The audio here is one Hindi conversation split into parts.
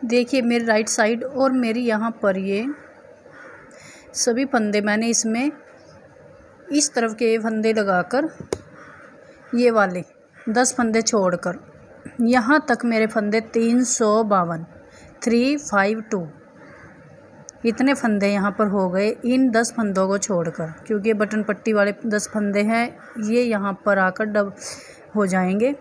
देखिए मेरी राइट साइड और मेरी यहाँ पर ये सभी फंदे मैंने इसमें इस तरफ के फंदे लगाकर ये वाले 10 फंदे छोड़कर यहाँ तक मेरे फंदे 352 इतने फंदे यहाँ पर हो गए इन 10 फंदों को छोड़कर, क्योंकि ये बटन पट्टी वाले 10 फंदे हैं, ये यहाँ पर आकर डब हो जाएंगे।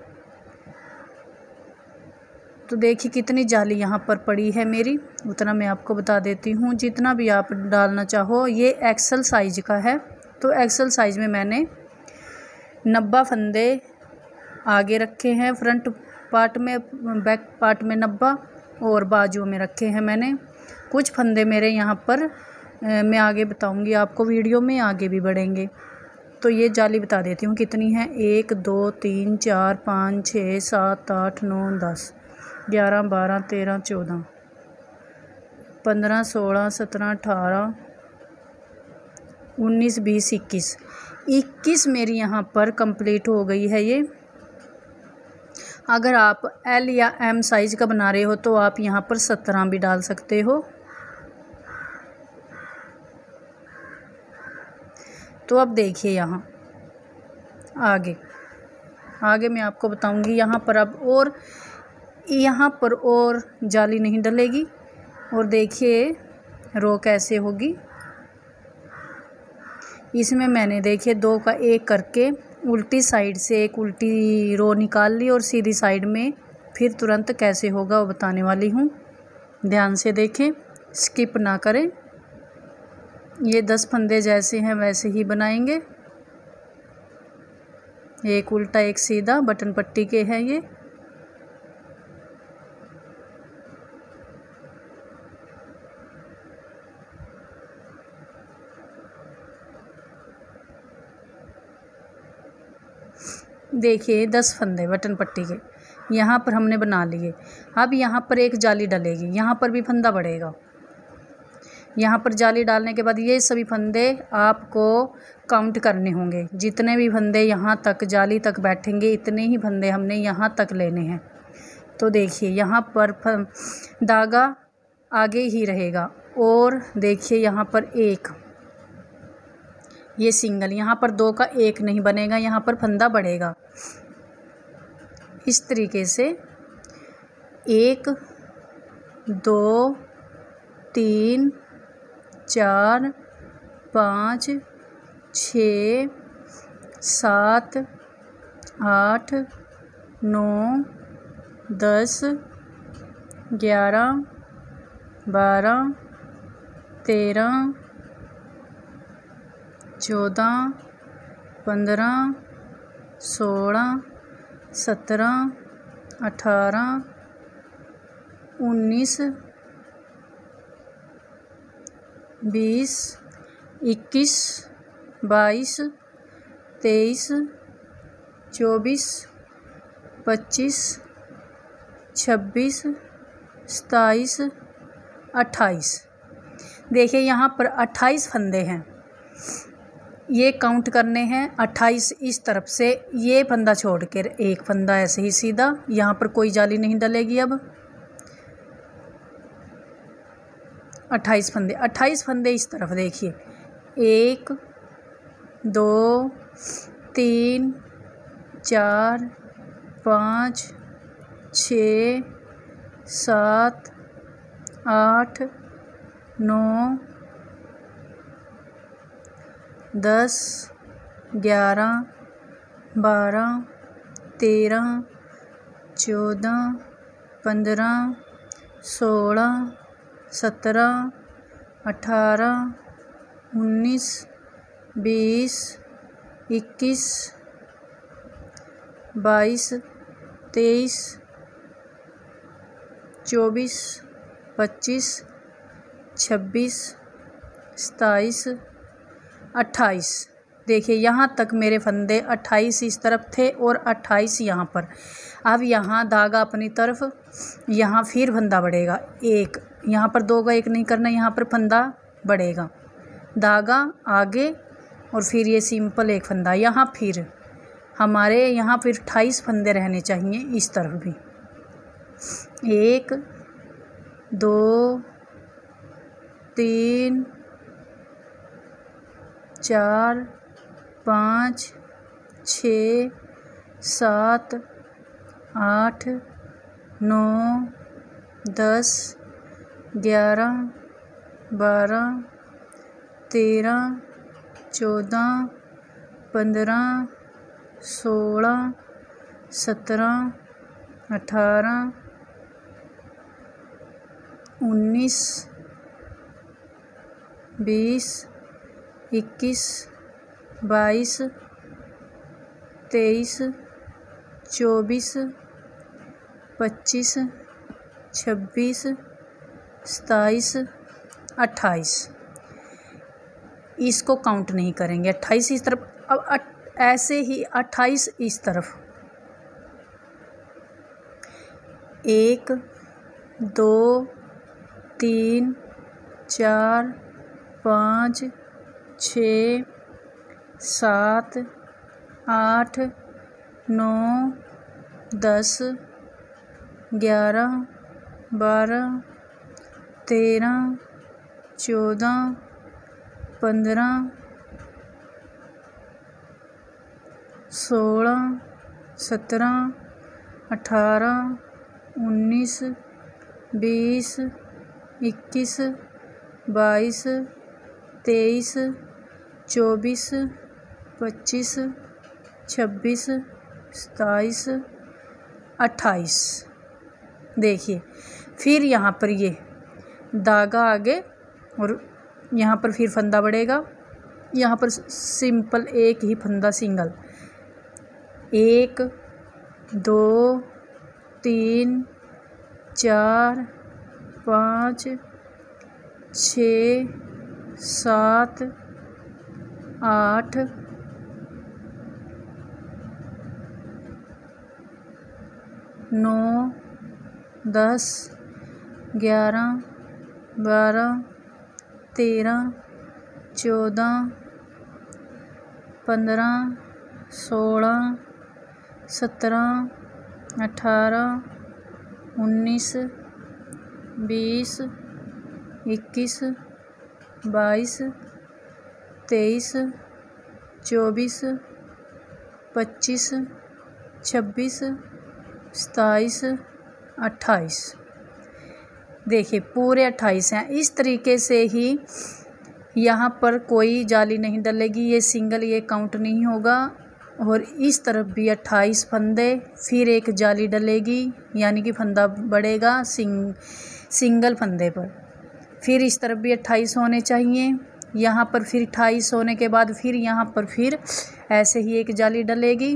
तो देखिए कितनी जाली यहाँ पर पड़ी है मेरी, उतना मैं आपको बता देती हूँ। जितना भी आप डालना चाहो, ये एक्सल साइज का है, तो एक्सल साइज में मैंने 90 फंदे आगे रखे हैं, फ्रंट पार्ट में, बैक पार्ट में 90 और बाजू में रखे हैं मैंने। कुछ फंदे मेरे यहाँ पर मैं आगे बताऊँगी आपको, वीडियो में आगे भी बढ़ेंगे। तो ये जाली बता देती हूँ कितनी है। 1 2 3 4 5 6 7 8 9 10 11 12 13 14 15 16 17 18 19 20 21 मेरी यहाँ पर कंप्लीट हो गई है ये। अगर आप एल या एम साइज़ का बना रहे हो तो आप यहाँ पर 17 भी डाल सकते हो। तो अब देखिए यहाँ आगे मैं आपको बताऊंगी। यहाँ पर अब और यहाँ पर और जाली नहीं डलेगी। और देखिए रो कैसे होगी। इसमें मैंने देखिए 2 का 1 करके उल्टी साइड से एक उल्टी रो निकाल ली और सीधी साइड में फिर तुरंत कैसे होगा वो बताने वाली हूँ। ध्यान से देखें, स्किप ना करें। ये 10 फंदे जैसे हैं वैसे ही बनाएंगे। एक उल्टा एक सीधा बटन पट्टी के हैं ये। देखिए 10 फंदे बटन पट्टी के यहाँ पर हमने बना लिए। अब यहाँ पर एक जाली डलेगी, यहाँ पर भी फंदा बढ़ेगा। यहाँ पर जाली डालने के बाद ये सभी फंदे आपको काउंट करने होंगे। जितने भी फंदे यहाँ तक जाली तक बैठेंगे इतने ही फंदे हमने यहाँ तक लेने हैं। तो देखिए यहाँ पर धागा आगे ही रहेगा। और देखिए यहाँ पर एक ये सिंगल, यहाँ पर 2 का 1 नहीं बनेगा, यहाँ पर फंदा बढ़ेगा। इस तरीके से 1 2 3 4 5 6 7 8 9 10 11 12 13 14 15 16 17 18 19 20 21 22 23 24 25 26 27 28। देखिए यहाँ पर 28 फंदे हैं, ये काउंट करने हैं। 28 इस तरफ से ये फंदा छोड़ कर एक फंदा ऐसे ही सीधा, यहाँ पर कोई जाली नहीं डलेगी। अब 28 फंदे इस तरफ देखिए। 1 2 3 4 5 6 7 8 9 10 11 12 13 14 15 16 17 18 19 20 21 22 23 24 25 26 27 28। देखिए यहाँ तक मेरे फंदे 28 इस तरफ थे और 28 यहाँ पर। अब यहाँ धागा अपनी तरफ, यहाँ फिर फंदा बढ़ेगा। एक यहाँ पर 2 का 1 नहीं करना, यहाँ पर फंदा बढ़ेगा, धागा आगे और फिर ये सिंपल एक फंदा। यहाँ फिर हमारे यहाँ फिर 28 फंदे रहने चाहिए इस तरफ भी। 1 2 3 4 5 6 7 8 9 10 11 12 13 14 15 16 17 18 19 20 21 22 23 24 25 26 27 28। इसको काउंट नहीं करेंगे। 28 इस तरफ, अब ऐसे ही 28 इस तरफ। 1 2 3 4 5 6 7 8 9 10 11 12 13 14 15 16 17 18 19 20 21 22 23 24 25 26 27 28। देखिए फिर यहाँ पर ये धागा आगे और यहाँ पर फिर फंदा बढ़ेगा। यहाँ पर सिंपल एक ही फंदा सिंगल। 1 2 3 4 5 6 7 8 9 10 11 12 13 14 15 16 17 18 19 20 21 22 23 24 25 26 27 28। देखिए पूरे 28 हैं। इस तरीके से ही यहाँ पर कोई जाली नहीं डलेगी, ये सिंगल, ये काउंट नहीं होगा। और इस तरफ भी 28 फंदे, फिर एक जाली डलेगी यानी कि फंदा बढ़ेगा सिंगल फंदे पर। फिर इस तरफ भी 28 होने चाहिए। यहाँ पर फिर 28 होने के बाद फिर यहाँ पर फिर ऐसे ही एक जाली डलेगी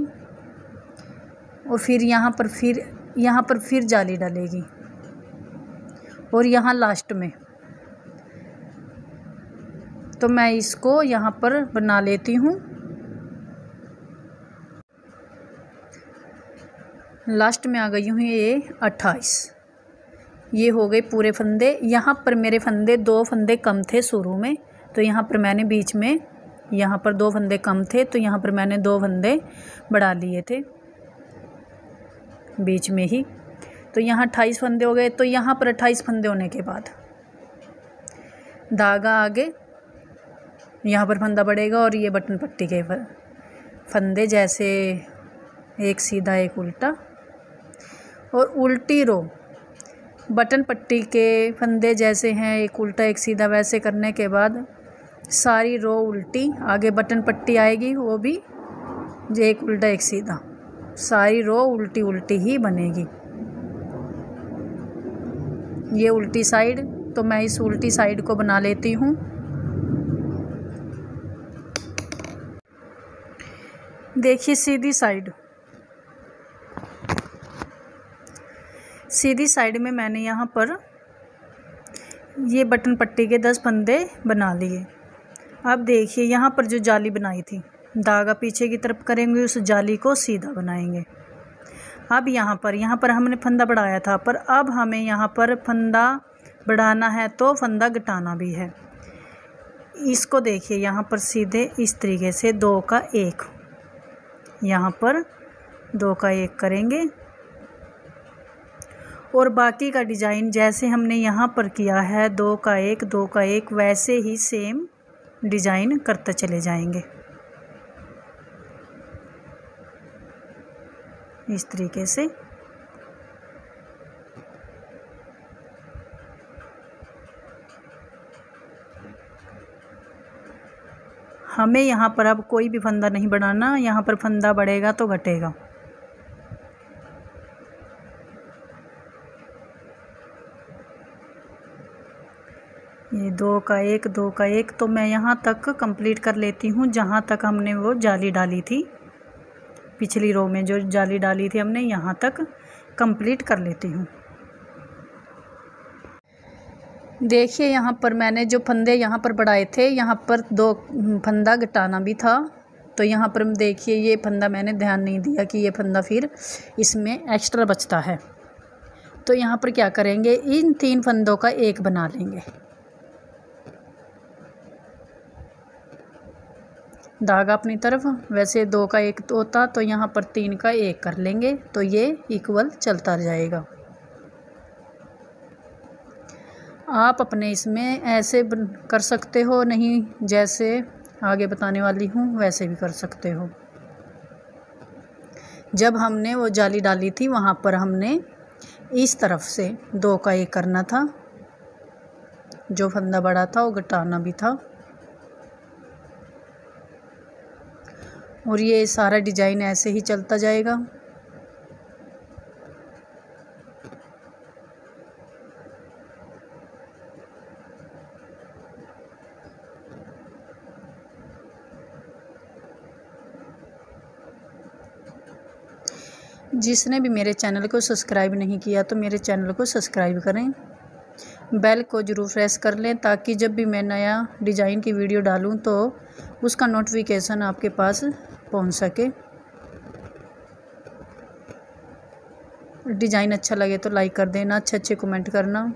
और फिर यहाँ पर फिर जाली डलेगी और यहाँ लास्ट में। तो मैं इसको यहाँ पर बना लेती हूँ। लास्ट में आ गई हूँ ये 28। ये हो गए पूरे फंदे। यहाँ पर मेरे फंदे 2 फंदे कम थे शुरू में, तो यहाँ पर मैंने बीच में, यहाँ पर 2 फंदे कम थे तो यहाँ पर मैंने 2 फंदे बढ़ा लिए थे बीच में ही। तो यहाँ 28 फंदे हो गए। तो यहाँ पर 28 फंदे होने के बाद धागा आगे, यहाँ पर फंदा बढ़ेगा और ये बटन पट्टी के फंदे जैसे एक सीधा एक उल्टा, और उल्टी रो बटन पट्टी के फंदे जैसे हैं एक उल्टा एक सीधा, वैसे करने के बाद सारी रो उल्टी, आगे बटन पट्टी आएगी वो भी एक उल्टा एक सीधा, सारी रो उल्टी उल्टी ही बनेगी। ये उल्टी साइड, तो मैं इस उल्टी साइड को बना लेती हूँ। देखिए सीधी साइड, सीधी साइड में मैंने यहाँ पर ये बटन पट्टी के 10 फंदे बना लिए। अब देखिए यहाँ पर जो जाली बनाई थी, धागा पीछे की तरफ करेंगे, उस जाली को सीधा बनाएंगे। अब यहाँ पर हमने फंदा बढ़ाया था, पर अब हमें यहाँ पर फंदा बढ़ाना है तो फंदा घटाना भी है। इसको देखिए यहाँ पर सीधे इस तरीके से 2 का 1, यहाँ पर 2 का 1 करेंगे और बाकी का डिज़ाइन जैसे हमने यहाँ पर किया है 2 का 1 2 का 1 वैसे ही सेम डिज़ाइन करते चले जाएंगे इस तरीके से। हमें यहाँ पर अब कोई भी फंदा नहीं बनाना, यहाँ पर फंदा बढ़ेगा तो घटेगा। ये 2 का 1 2 का 1 तो मैं यहाँ तक कंप्लीट कर लेती हूँ जहाँ तक हमने वो जाली डाली थी, पिछली रो में जो जाली डाली थी हमने, यहाँ तक कंप्लीट कर लेती हूँ। देखिए यहाँ पर मैंने जो फंदे यहाँ पर बढ़ाए थे, यहाँ पर 2 फंदा घटाना भी था, तो यहाँ पर देखिए ये फंदा मैंने ध्यान नहीं दिया कि ये फंदा फिर इसमें एक्स्ट्रा बचता है। तो यहाँ पर क्या करेंगे, इन 3 फंदों का एक बना लेंगे। धागा अपनी तरफ, वैसे 2 का 1 होता तो यहाँ पर 3 का 1 कर लेंगे, तो ये इक्वल चलता जाएगा। आप अपने इसमें ऐसे कर सकते हो, नहीं जैसे आगे बताने वाली हूँ वैसे भी कर सकते हो। जब हमने वो जाली डाली थी वहाँ पर हमने इस तरफ से 2 का 1 करना था, जो फंदा बड़ा था वो घटाना भी था। और ये सारा डिजाइन ऐसे ही चलता जाएगा। जिसने भी मेरे चैनल को सब्सक्राइब नहीं किया तो मेरे चैनल को सब्सक्राइब करें, बेल को ज़रूर प्रेस कर लें ताकि जब भी मैं नया डिज़ाइन की वीडियो डालूं तो उसका नोटिफिकेशन आपके पास पहुंच सके। डिज़ाइन अच्छा लगे तो लाइक कर देना, अच्छे कमेंट करना,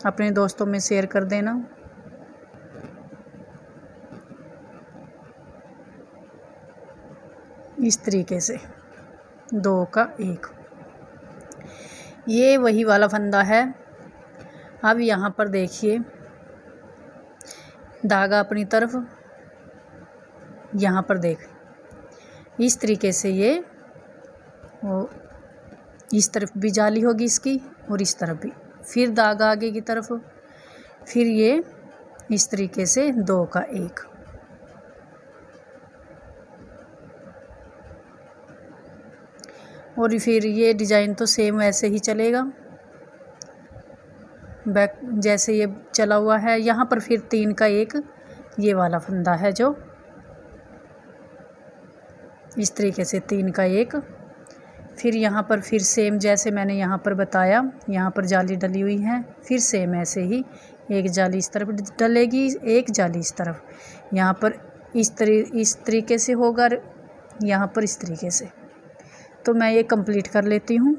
अपने दोस्तों में शेयर कर देना। इस तरीके से 2 का 1, ये वही वाला फंदा है। अब यहाँ पर देखिए धागा अपनी तरफ, यहाँ पर देख इस तरीके से ये वो इस तरफ भी जाली होगी इसकी और इस तरफ भी, फिर धागा आगे की तरफ, फिर ये इस तरीके से 2 का 1। और फिर ये डिज़ाइन तो सेम वैसे ही चलेगा, बैक जैसे ये चला हुआ है। यहाँ पर फिर 3 का 1 ये वाला फंदा है जो इस तरीके से 3 का 1, फिर यहाँ पर फिर सेम जैसे मैंने यहाँ पर बताया, यहाँ पर जाली डली हुई है, फिर सेम ऐसे ही एक जाली इस तरफ डलेगी, एक जाली इस तरफ, यहाँ पर इस तरीके से होगा, यहाँ पर इस तरीके से। तो मैं ये कंप्लीट कर लेती हूँ।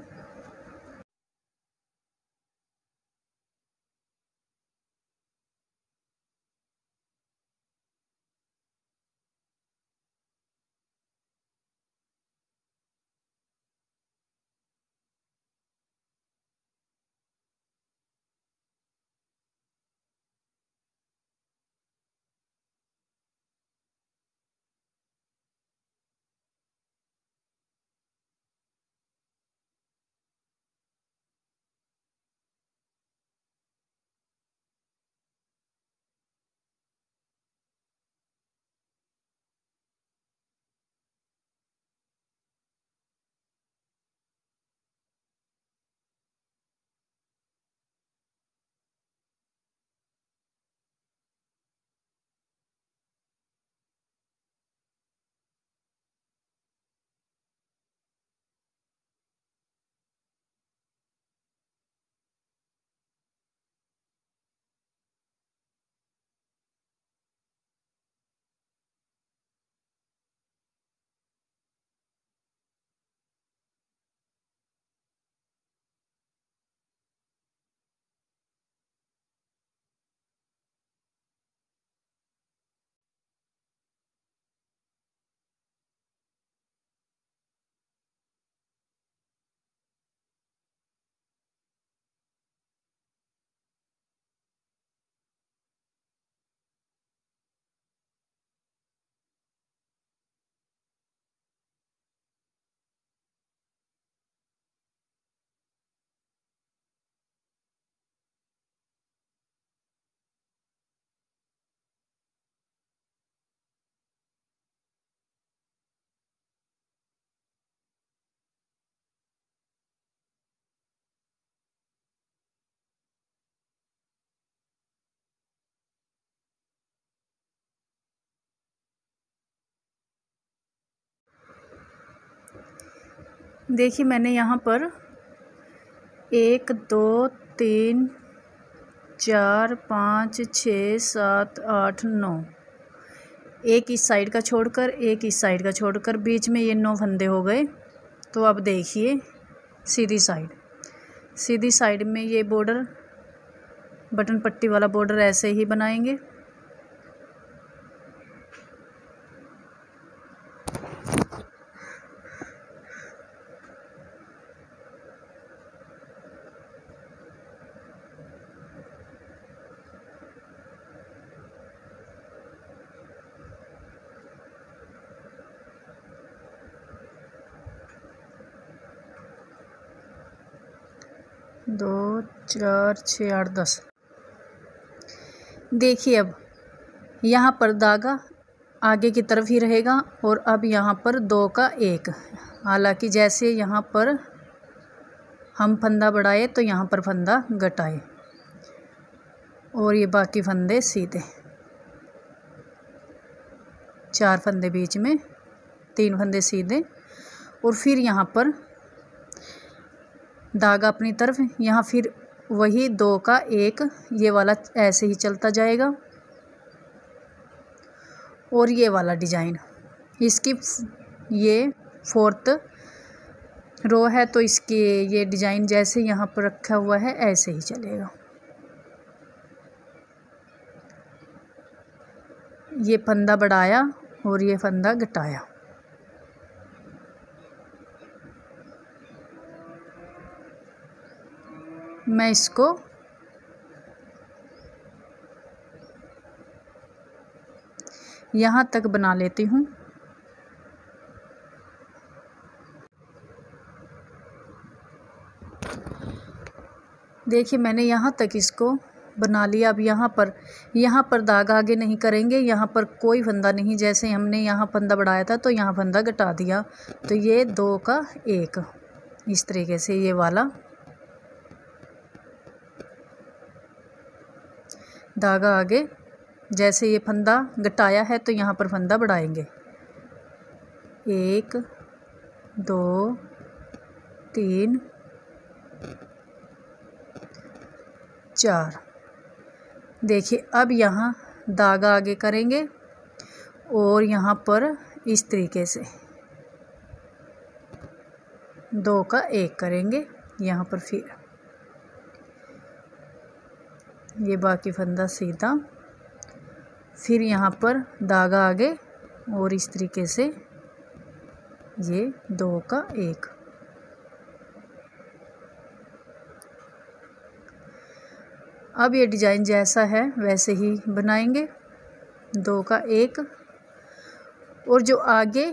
देखिए मैंने यहाँ पर 1 2 3 4 5 6 7 8 9 एक इस साइड का छोड़कर एक इस साइड का छोड़कर बीच में ये 9 फंदे हो गए। तो अब देखिए सीधी साइड में ये बॉर्डर बटन पट्टी वाला बॉर्डर ऐसे ही बनाएंगे। दो 4 6 8 10। देखिए अब यहाँ पर धागा आगे की तरफ ही रहेगा और अब यहाँ पर 2 का 1। हालांकि जैसे यहाँ पर हम फंदा बढ़ाए तो यहाँ पर फंदा घटाए और ये बाकी फंदे सीधे, 4 फंदे बीच में, 3 फंदे सीधे और फिर यहाँ पर धागा अपनी तरफ, यहाँ फिर वही 2 का 1 ये वाला ऐसे ही चलता जाएगा। और ये वाला डिजाइन इसकी ये 4th रो है तो इसकी ये डिजाइन जैसे यहाँ पर रखा हुआ है ऐसे ही चलेगा। ये फंदा बढ़ाया और ये फंदा घटाया। मैं इसको यहाँ तक बना लेती हूँ। देखिए मैंने यहाँ तक इसको बना लिया। अब यहाँ पर धागा आगे नहीं करेंगे, यहाँ पर कोई फंदा नहीं। जैसे हमने यहाँ फंदा बढ़ाया था तो यहाँ फंदा घटा दिया तो ये 2 का 1 इस तरीके से ये वाला धागा आगे, जैसे ये फंदा घटाया है तो यहाँ पर फंदा बढ़ाएंगे। 1 2 3 4। देखिए अब यहाँ धागा आगे करेंगे और यहाँ पर इस तरीके से 2 का 1 करेंगे। यहाँ पर फिर ये बाकी फंदा सीधा, फिर यहाँ पर धागा आगे और इस तरीके से ये 2 का 1। अब ये डिजाइन जैसा है वैसे ही बनाएंगे, 2 का 1। और जो आगे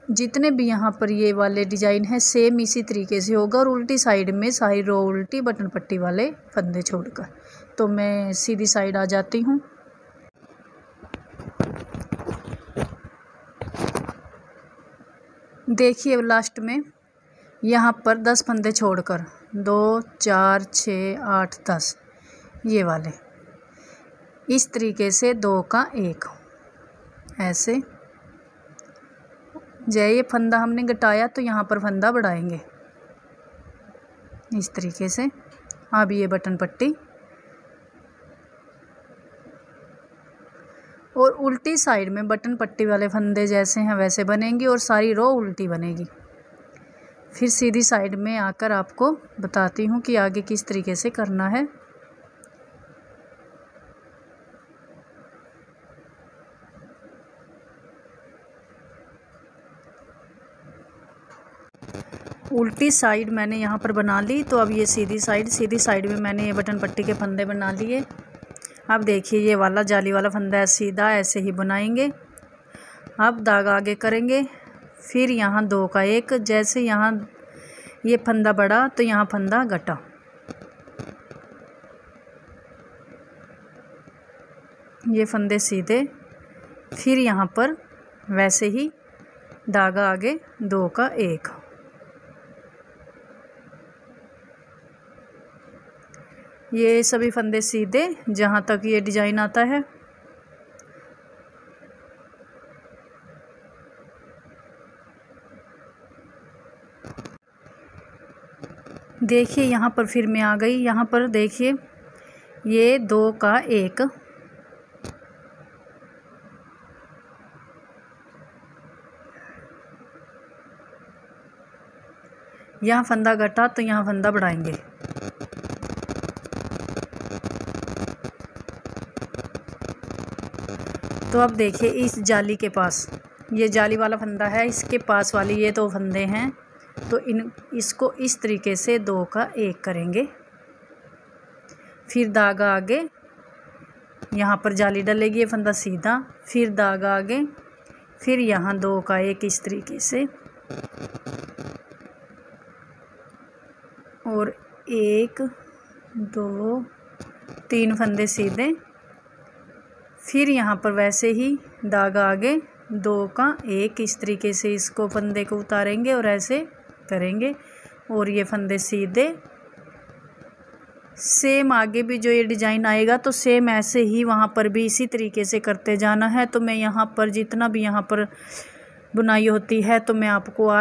जितने भी यहाँ पर ये वाले डिजाइन है सेम इसी तरीके से होगा और उल्टी साइड में सारी रो उल्टी बटन पट्टी वाले फंदे छोड़कर। तो मैं सीधी साइड आ जाती हूँ। देखिए अब लास्ट में यहाँ पर 10 फंदे छोड़कर 2 4 6 8 10 ये वाले इस तरीके से 2 का 1 ऐसे। जय ये फंदा हमने घटाया तो यहाँ पर फंदा बढ़ाएंगे इस तरीके से। अब ये बटन पट्टी और उल्टी साइड में बटन पट्टी वाले फंदे जैसे हैं वैसे बनेंगे और सारी रो उल्टी बनेगी। फिर सीधी साइड में आकर आपको बताती हूँ कि आगे किस तरीके से करना है। उल्टी साइड मैंने यहाँ पर बना ली तो अब ये सीधी साइड में मैंने ये बटन पट्टी के फंदे बना लिए। अब देखिए ये वाला जाली वाला फंदा है सीधा ऐसे ही बनाएंगे। अब धागा आगे करेंगे, फिर यहाँ 2 का 1, जैसे यहाँ ये फंदा बढ़ा तो यहाँ फंदा घटा। ये फंदे सीधे, फिर यहाँ पर वैसे ही धागा आगे 2 का 1। ये सभी फंदे सीधे जहाँ तक ये डिजाइन आता है। देखिए यहाँ पर फिर मैं आ गई। यहाँ पर देखिए ये 2 का 1, यहाँ फंदा घटा तो यहाँ फंदा बढ़ाएंगे। तो अब देखिए इस जाली के पास, ये जाली वाला फंदा है, इसके पास वाली ये 2 फंदे हैं, तो इसको इस तरीके से 2 का 1 करेंगे। फिर धागा आगे, यहाँ पर जाली डलेगी, ये फंदा सीधा, फिर धागा आगे, फिर यहाँ 2 का 1 इस तरीके से, और 1 2 3 फंदे सीधे, फिर यहाँ पर वैसे ही धागा आगे 2 का 1 इस तरीके से इसको फंदे को उतारेंगे और ऐसे करेंगे, और ये फंदे सीधे। सेम आगे भी जो ये डिज़ाइन आएगा तो सेम ऐसे ही वहाँ पर भी इसी तरीके से करते जाना है। तो मैं यहाँ पर जितना भी यहाँ पर बुनाई होती है तो मैं आपको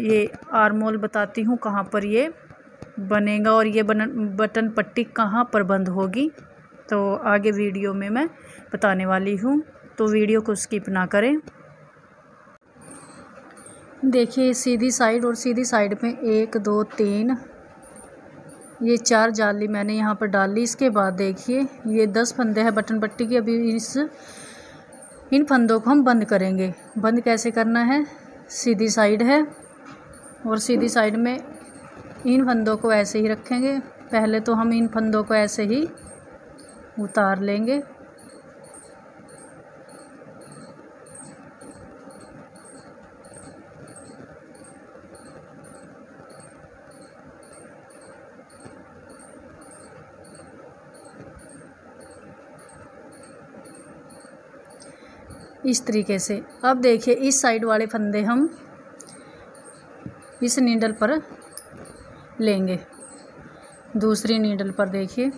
ये आर्म होल बताती हूँ कहाँ पर ये बनेगा और ये बटन पट्टी कहाँ पर बंद होगी, तो आगे वीडियो में मैं बताने वाली हूँ, तो वीडियो को स्किप ना करें। देखिए सीधी साइड और सीधी साइड में 1 2 3 ये 4 जाली मैंने यहाँ पर डाल ली। इसके बाद देखिए ये 10 फंदे हैं बटन पट्टी के। अभी इन फंदों को हम बंद करेंगे। बंद कैसे करना है, सीधी साइड है और सीधी साइड में इन फंदों को ऐसे ही रखेंगे। पहले तो हम इन फंदों को ऐसे ही उतार लेंगे, इस तरीके से। अब देखिए इस साइड वाले फंदे हम इस नीडल पर लेंगे, दूसरी नीडल पर देखिए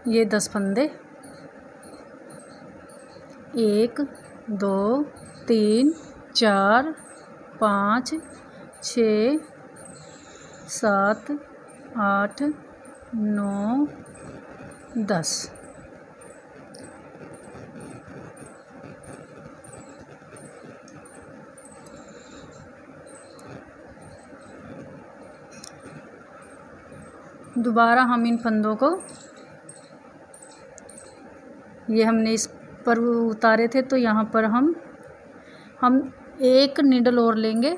ये 10 फंदे 1 2 3 4 5 6 7 8 9 10। दोबारा हम इन फंदों को, ये हमने इस पर उतारे थे तो यहाँ पर हम एक नीडल और लेंगे।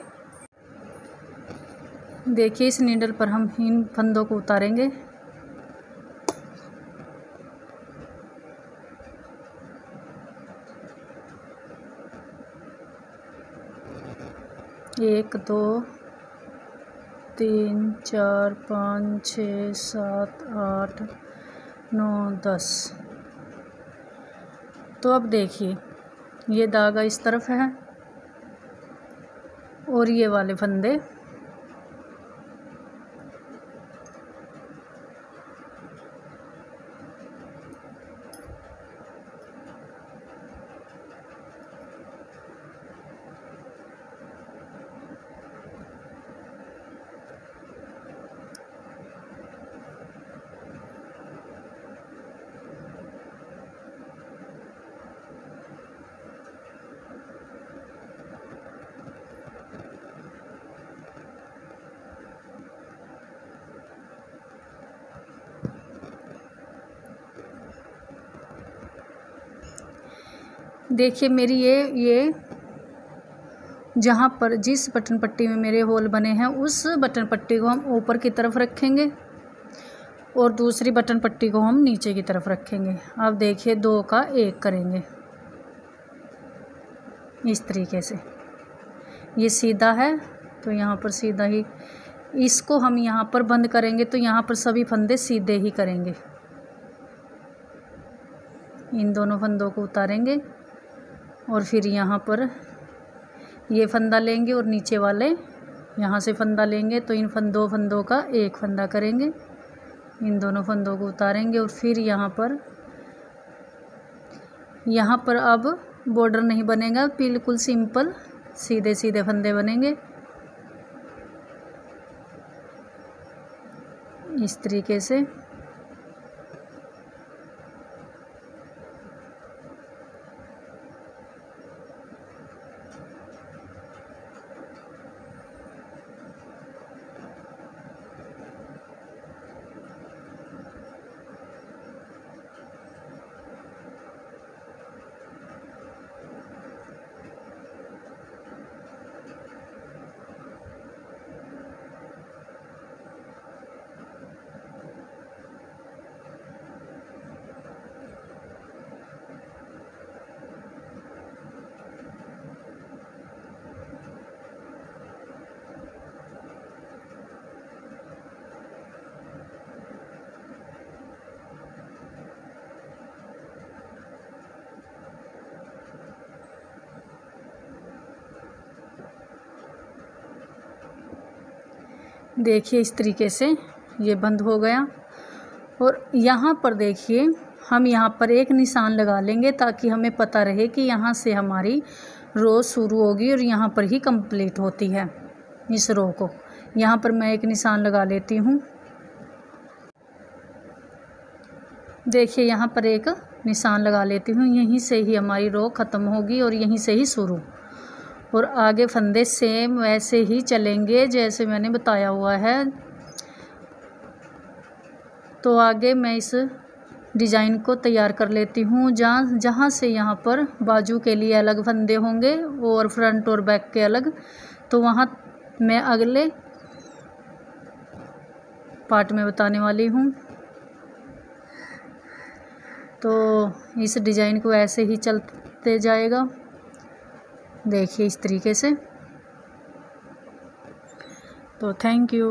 देखिए इस नीडल पर हम इन फंदों को उतारेंगे। एक 2 3 4 5 6 7 8 9 10। तो अब देखिए ये धागा इस तरफ है और ये वाले फंदे देखिए मेरी ये जहाँ पर जिस बटन पट्टी में मेरे होल बने हैं उस बटन पट्टी को हम ऊपर की तरफ रखेंगे और दूसरी बटन पट्टी को हम नीचे की तरफ रखेंगे। अब देखिए 2 का 1 करेंगे इस तरीके से। ये सीधा है तो यहाँ पर सीधा ही इसको हम यहाँ पर बंद करेंगे, तो यहाँ पर सभी फंदे सीधे ही करेंगे। इन दोनों फंदों को उतारेंगे और फिर यहाँ पर ये फंदा लेंगे और नीचे वाले यहाँ से फंदा लेंगे, तो इन 2 फंदों का 1 फंदा करेंगे इन दोनों फंदों को उतारेंगे और फिर यहाँ पर अब बॉर्डर नहीं बनेगा, बिल्कुल सिंपल सीधे सीधे फंदे बनेंगे इस तरीके से। देखिए इस तरीके से ये बंद हो गया। और यहाँ पर देखिए हम यहाँ पर एक निशान लगा लेंगे ताकि हमें पता रहे कि यहाँ से हमारी रो शुरू होगी और यहाँ पर ही कंप्लीट होती है इस रो को। यहाँ पर मैं एक निशान लगा लेती हूँ। देखिए यहाँ पर एक निशान लगा लेती हूँ, यहीं से ही हमारी रो ख़त्म होगी और यहीं से ही शुरू। और आगे फंदे सेम वैसे ही चलेंगे जैसे मैंने बताया हुआ है। तो आगे मैं इस डिज़ाइन को तैयार कर लेती हूँ। जहाँ से यहाँ पर बाजू के लिए अलग फंदे होंगे और फ्रंट और बैक के अलग, तो वहाँ मैं अगले पार्ट में बताने वाली हूँ। तो इस डिज़ाइन को ऐसे ही चलते जाएगा, देखिए इस तरीके से। तो थैंक यू।